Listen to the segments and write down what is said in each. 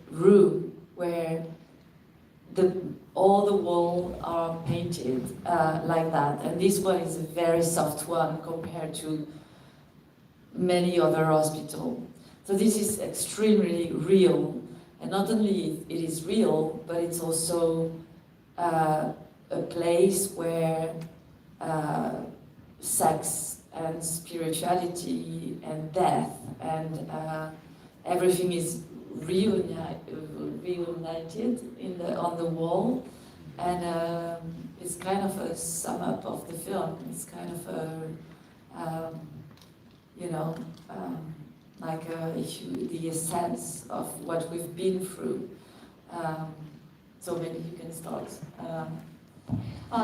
room where all the walls are painted like that, and this one is a very soft one compared to many other hospitals. So this is extremely real, and not only it is real, but it's also a place where sex and spirituality and death and everything is reunited on the wall, and it's kind of a sum up of the film. It's kind of a like the essence of what we've been through. So maybe you can start.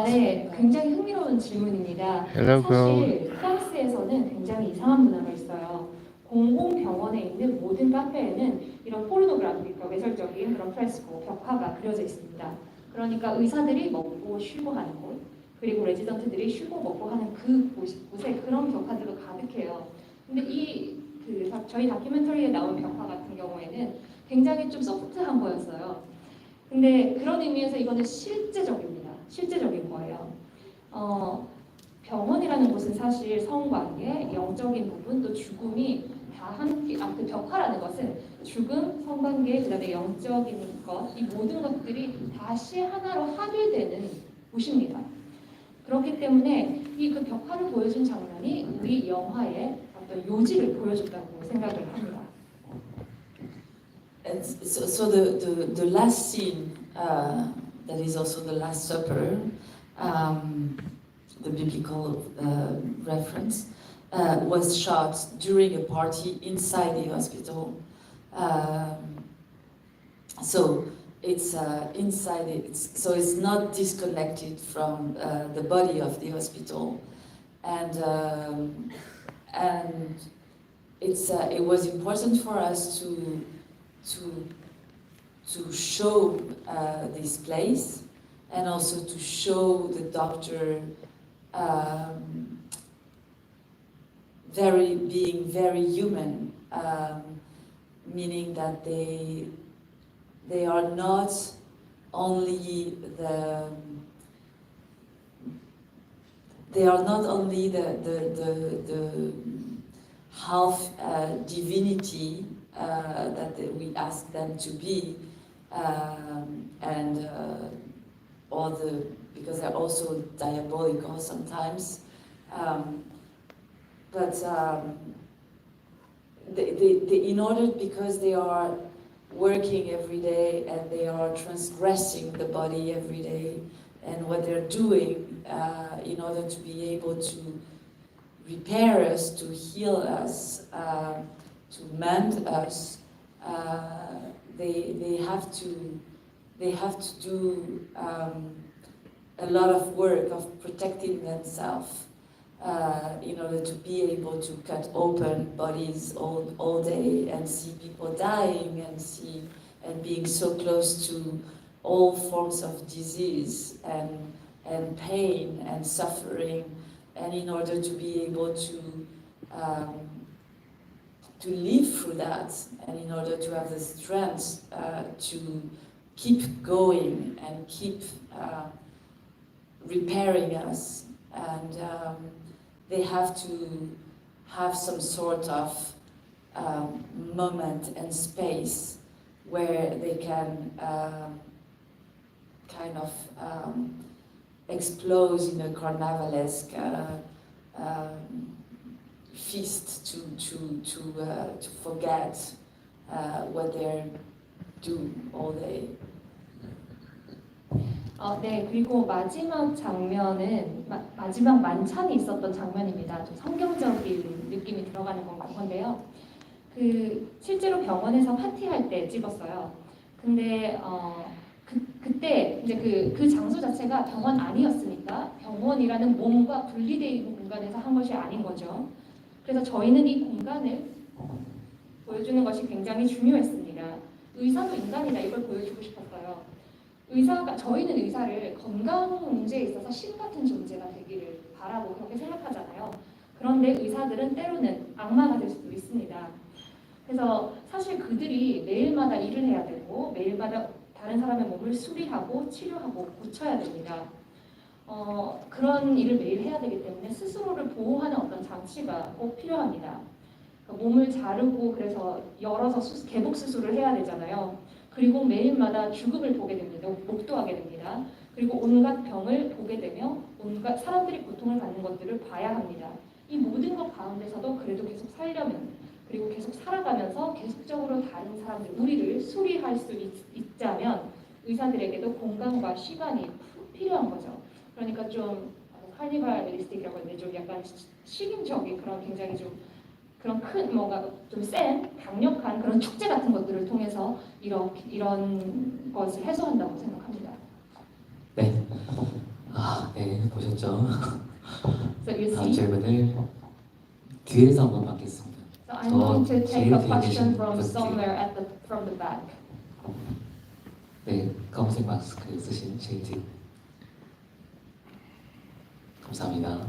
네, 굉장히 흥미로운 질문입니다. Hello, 사실 프랑스에서는 굉장히 이상한 문화가 있어요. 공공병원에 있는 모든 카페에는 이런 포르노그래피, 그러니까 외설적인 그런 프레스코, 벽화가 그려져 있습니다. 그러니까 의사들이 먹고 쉬고 하는 곳, 그리고 레지던트들이 쉬고 먹고 하는 그 곳에 그런 벽화들로 가득해요. 근데 저희 다큐멘터리에 나온 벽화 같은 경우에는 굉장히 좀 소프트한 거였어요. 근데 그런 의미에서 이거는 실제적입니다. 실제적인 거예요. 병원이라는 곳은 사실 성관계, 영적인 부분, 또 죽음이 다 함께, 그 벽화라는 것은 죽음, 성관계, 그 다음에 영적인 것, 이 모든 것들이 다시 하나로 합일되는 곳입니다. 그렇기 때문에 이 그 벽화를 보여준 장면이 우리 영화의 어떤 요지를 보여줬다고 생각을 합니다. And so the last scene, that is also the Last Supper, the biblical reference, was shot during a party inside the hospital. So it's inside it, so it's not disconnected from the body of the hospital, and it was important for us to show this place, and also to show the doctor being very human, meaning that they are not only the half divinity that we ask them to be, because they're also diabolical sometimes, because they are working every day and they are transgressing the body every day, and what they're doing in order to be able to repair us, to heal us, to mend us, they have to do a lot of work of protecting themselves in order to be able to cut open bodies all day and see people dying and being so close to all forms of disease and pain and suffering, and in order to be able to live through that, and in order to have the strength to keep going and keep repairing us, and they have to have some sort of moment and space where they can kind of explode in a carnivalesque feast to forget what they do all day. 네, 그리고 마지막 장면은 마지막 만찬이 있었던 장면입니다. 좀 성경적인 느낌이 들어가는 건데요. 실제로 병원에서 파티할 때 찍었어요. 근데 그때 이제 그 장소 자체가 병원 아니었으니까 병원이라는 몸과 분리되어 있는 공간에서 한 것이 아닌 거죠. 그래서 저희는 이 공간을 보여주는 것이 굉장히 중요했습니다. 의사도 인간이다, 이걸 보여주고 싶었어요. 저희는 의사를 건강 문제에 있어서 신 같은 존재가 되기를 바라고 그렇게 생각하잖아요. 그런데 의사들은 때로는 악마가 될 수도 있습니다. 그래서 사실 그들이 매일마다 일을 해야 되고 매일마다 다른 사람의 몸을 수리하고 치료하고 고쳐야 됩니다. 그런 일을 매일 해야 되기 때문에 스스로를 보호하는 어떤 장치가 꼭 필요합니다. 그러니까 몸을 자르고 그래서 열어서 개복 수술을 해야 되잖아요. 그리고 매일마다 죽음을 보게 됩니다. 목도하게 됩니다. 그리고 온갖 병을 보게 되며 온갖 사람들이 고통을 받는 것들을 봐야 합니다. 이 모든 것 가운데서도 그래도 계속 살려면 그리고 계속 살아가면서 계속적으로 다른 사람들, 우리를 수리할 수 있자면 의사들에게도 공간과 시간이 필요한 거죠. 그러니까 좀 카니발리스틱이라고 하는데 좀 약간 식인적인 그런 굉장히 좀 그런 큰 뭔가 좀 센 강력한 그런 축제 같은 것들을 통해서 이런 것을 해소한다고 생각합니다. 네. 네, 보셨죠? So you 다음 see. 질문을 뒤에서 한번 받겠습니다. So I'm going to take a question from 분께. somewhere from the back. 네, 검은색 마스크 쓰신 제일 뒤. 감사합니다.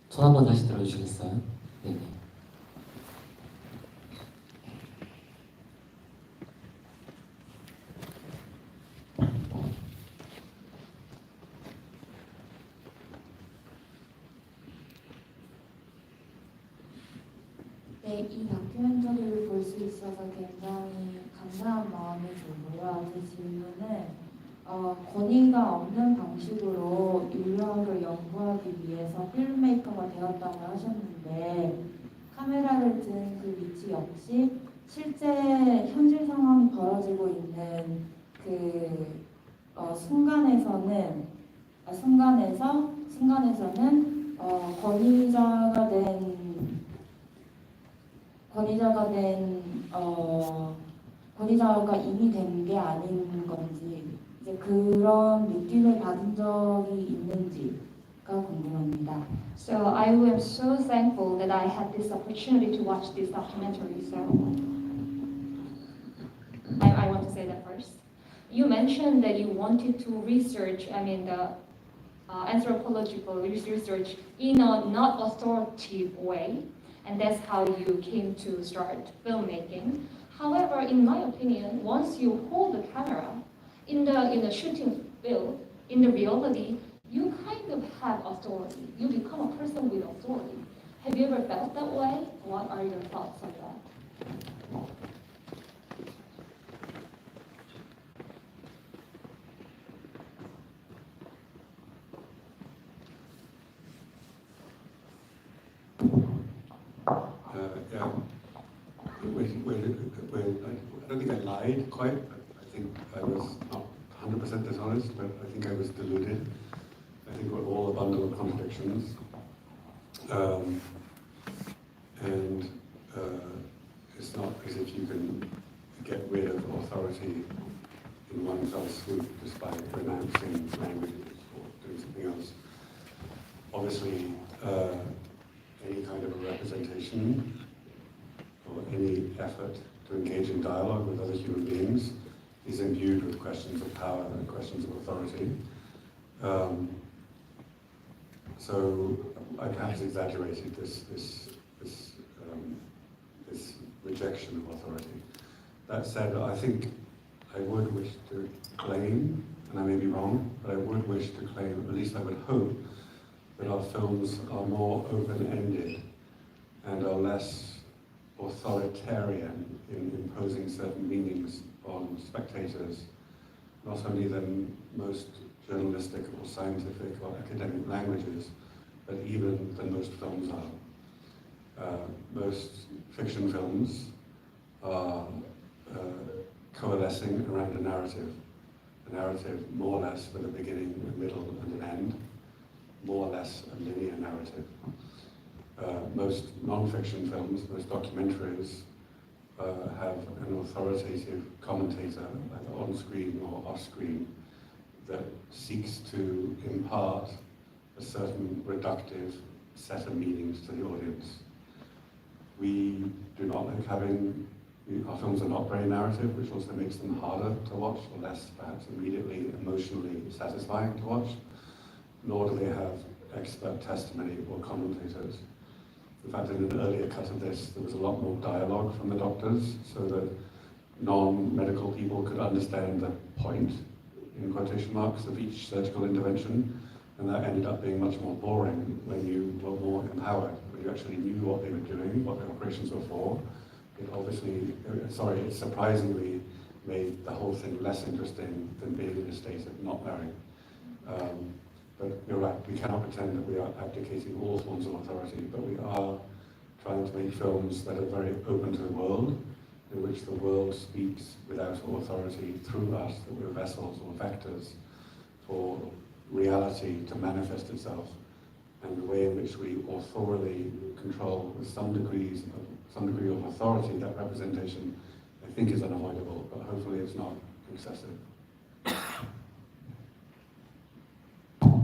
손 한번 다시 들어주시겠어요? 네. 네, 이 다큐멘터리를 볼 수 있어서 굉장히 감사한 마음이 들고요. 제 질문은 권위가 없는 방식으로 인류학을 연구하기 위해서 필름메이커가 되었다고 하셨는데 카메라를 든 그 위치 역시 실제 현실 상황이 벌어지고 있는 그 순간에서는 권위자가 이미 된 게 아닌 건지 이제 그런 느낌을 받은 적이 있는지가 궁금합니다. So I am so thankful that I had this opportunity to watch this documentary. So I want to say that first. You mentioned that you wanted to research, the anthropological research in a not authoritative way, and that's how you came to start filmmaking. However, in my opinion, once you hold the camera in the shooting field, in the reality, you kind of have authority. You become a person with authority. Have you ever felt that way? What are your thoughts on that? I don't think I lied quite. I think I was not 100% dishonest, but I think I was deluded. I think we're all a bundle of contradictions. It's not as if you can get rid of authority in one fell swoop just by renouncing languages or doing something else. Obviously, any kind of a representation or any effort to engage in dialogue with other human beings is imbued with questions of power and questions of authority. So I perhaps exaggerated this rejection of authority. That said, I think I would wish to claim, and I may be wrong, but I would wish to claim, at least I would hope, that our films are more open-ended and are less authoritarian in imposing certain meanings on spectators, not only than most journalistic or scientific or academic languages, but even than most films are. Most fiction films are coalescing around a narrative more or less with a beginning, a middle, and an end, more or less a linear narrative. Most non-fiction films, most documentaries, have an authoritative commentator, either on screen or off screen, that seeks to impart a certain reductive set of meanings to the audience. We do not like our films are not very narrative, which also makes them harder to watch, or less perhaps immediately emotionally satisfying to watch, nor do they have expert testimony or commentators. In fact, in an earlier cut of this, there was a lot more dialogue from the doctors so that non-medical people could understand the point, in quotation marks, of each surgical intervention, and that ended up being much more boring when you were more empowered, when you actually knew what they were doing, what the operations were for. It obviously, it surprisingly made the whole thing less interesting than being in a state of not knowing. But you're right, we cannot pretend that we are abdicating all forms of authority, but we are trying to make films that are very open to the world, in which the world speaks without authority through us, that we're vessels or vectors for reality to manifest itself. And the way in which we authorally control with some degree of authority that representation, I think is unavoidable, but hopefully it's not excessive.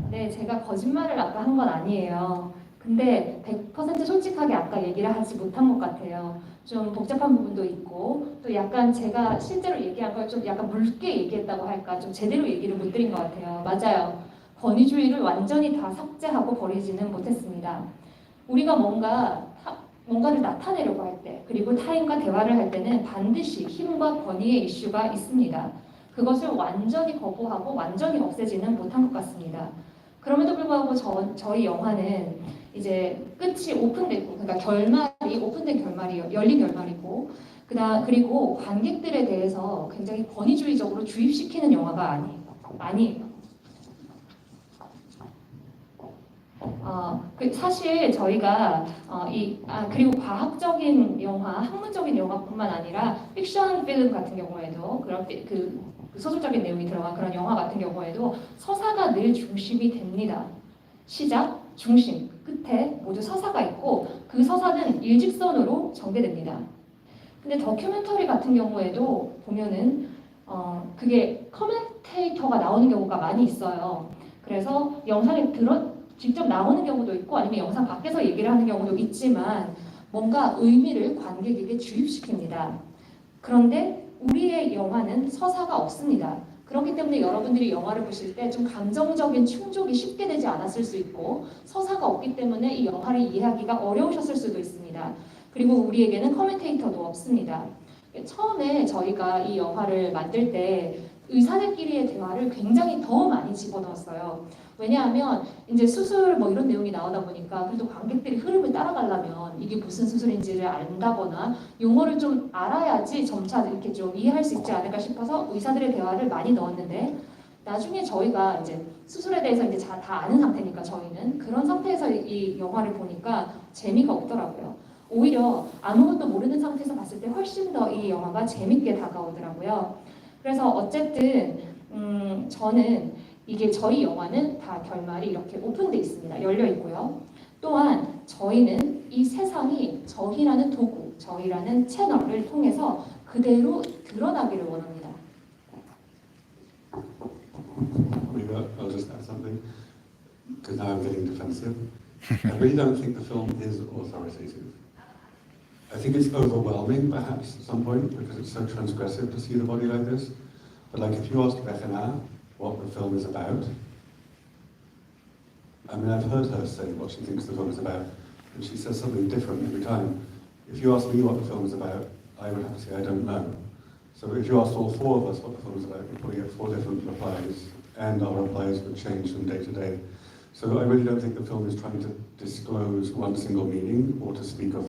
네, 제가 거짓말을 아까 한 건 아니에요. 근데 100% 솔직하게 아까 얘기를 하지 못한 것 같아요. 좀 복잡한 부분도 있고 또 약간 제가 실제로 얘기한 걸 좀 약간 물게 얘기했다고 할까 좀 제대로 얘기를 못 드린 것 같아요. 맞아요. 권위주의를 완전히 다 삭제하고 버리지는 못했습니다. 우리가 뭔가를 나타내려고 할 때 그리고 타인과 대화를 할 때는 반드시 힘과 권위의 이슈가 있습니다. 그것을 완전히 거부하고 완전히 없애지는 못한 것 같습니다. 그럼에도 불구하고 저희 영화는 이제 끝이 오픈되고, 그러니까 결말이 오픈된 결말이요, 열린 결말이고, 그리고 관객들에 대해서 굉장히 권위주의적으로 주입시키는 영화가 아니에요. 사실 저희가 그리고 과학적인 영화, 학문적인 영화뿐만 아니라 픽션 필름 같은 경우에도 그런 그 소설적인 내용이 들어간 그런 영화 같은 경우에도 서사가 늘 중심이 됩니다. 시작, 중심, 끝에 모두 서사가 있고 그 서사는 일직선으로 전개됩니다. 근데 다큐멘터리 같은 경우에도 보면은 그게 커멘테이터가 나오는 경우가 많이 있어요. 그래서 영상에 직접 나오는 경우도 있고 아니면 영상 밖에서 얘기를 하는 경우도 있지만 뭔가 의미를 관객에게 주입시킵니다. 그런데 우리의 영화는 서사가 없습니다. 그렇기 때문에 여러분들이 영화를 보실 때 좀 감정적인 충족이 쉽게 되지 않았을 수 있고 서사가 없기 때문에 이 영화를 이해하기가 어려우셨을 수도 있습니다. 그리고 우리에게는 커멘테이터도 없습니다. 처음에 저희가 이 영화를 만들 때 의사들끼리의 대화를 굉장히 더 많이 집어넣었어요. 왜냐하면 이제 수술 뭐 이런 내용이 나오다 보니까 그래도 관객들이 흐름을 따라가려면 이게 무슨 수술인지를 안다거나 용어를 좀 알아야지 점차 이렇게 좀 이해할 수 있지 않을까 싶어서 의사들의 대화를 많이 넣었는데 나중에 저희가 이제 수술에 대해서 이제 다 아는 상태니까 저희는 그런 상태에서 이 영화를 보니까 재미가 없더라고요. 오히려 아무것도 모르는 상태에서 봤을 때 훨씬 더 이 영화가 재밌게 다가오더라고요. 그래서 어쨌든 저는 이게 저희 영화는 다 결말이 이렇게 오픈되어 있습니다. 열려 있고요. 또한 저희는 이 세상이 저희라는 도구, 저희라는 채널을 통해서 그대로 드러나기를 원합니다. I'll just add something, because now I'm getting defensive. I really don't think the film is authoritative. I think it's overwhelming, perhaps, at some point, because it's so transgressive to see the body like this. But like, if you asked Verena what the film is about, I mean, I've heard her say what she thinks the film is about, and she says something different every time. If you ask me what the film is about, I would have to say I don't know. So if you asked all four of us what the film is about, we'd probably get four different replies, and our replies would change from day to day. So I really don't think the film is trying to disclose one single meaning or to speak of